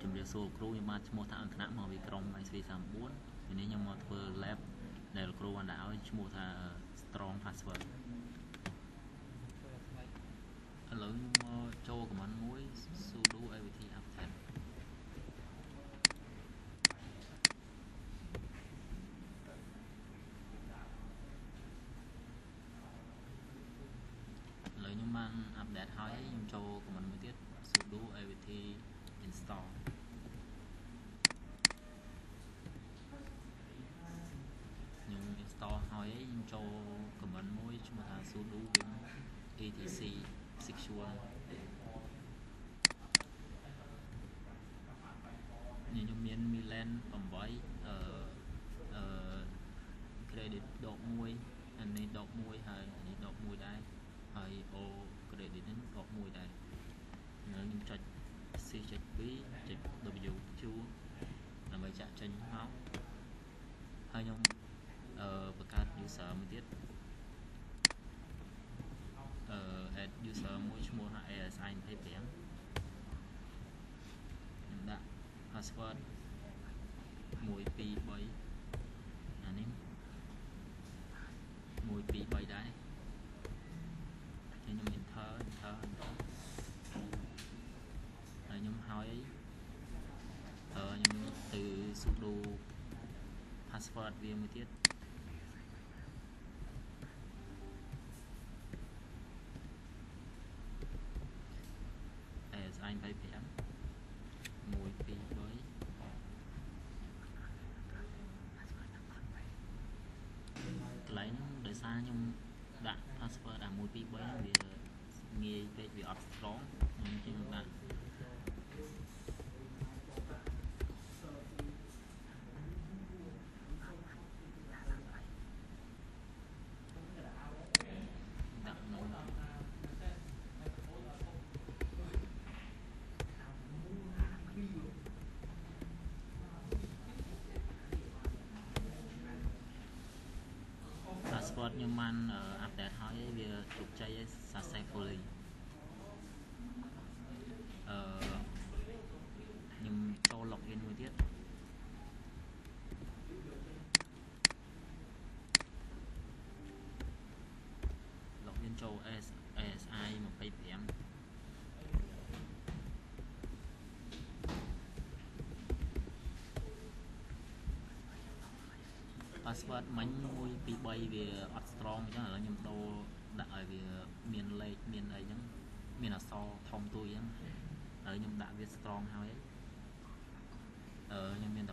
ជំរាបសួរគ្រូខ្ញុំបានឈ្មោះថាអង្គណៈមកពីក្រុម SV34 នេះខ្ញុំមកធ្វើ lab ដែលគ្រូបានដាក់ឲ្យឈ្មោះថា strong password ឥឡូវខ្ញុំមកចូល command មួយ sudo avt update ឥឡូវខ្ញុំបាន update ហើយខ្ញុំចូល command មួយទៀត sudo avt install ខ្ញុំ install ហើយខ្ញុំចូល command មួយឈ្មោះថា sudo vim etc secure ខ្ញុំមាន milan 8 credit ដក1អានេះដក1ហើយអានេះដក1ដែរហើយ o credit នេះដក1ដែរខ្ញុំចុច c ចុច b ចុច w q ដើម្បីចាក់ចេញមកហើយខ្ញុំបង្កើត user មួយទៀតadd user មួយឈ្មោះថា asi 25ខ្ញុំដាក់ password 1 2 3អានេះ1 2 3ដែរខ្ញុំ enter ហើយខ្ញុំហើយខ្ញុំទៅ sudo password វាមួយទៀតasi 25 1 2 3កន្លែងដោយសារខ្ញុំដាក់ password 1 2 3វាងាយពេកវាអត់ strong ខ្ញុំជាងដាក់password ខ្ញុំបាន update ហើយវាជោគជ័យ successfully ខ្ញុំចូល login មួយទៀតlogin ចូល ASI 25 password មិញ1 2 3វាអត់ strong អញ្ចឹងឥឡូវខ្ញុំដូរដាក់ឲ្យវាមានលេខមានអីអញ្ចឹងមានអក្សរធំទូចអញ្ចឹងហើយខ្ញុំដាក់វា strong ហើយខ្ញុំមាន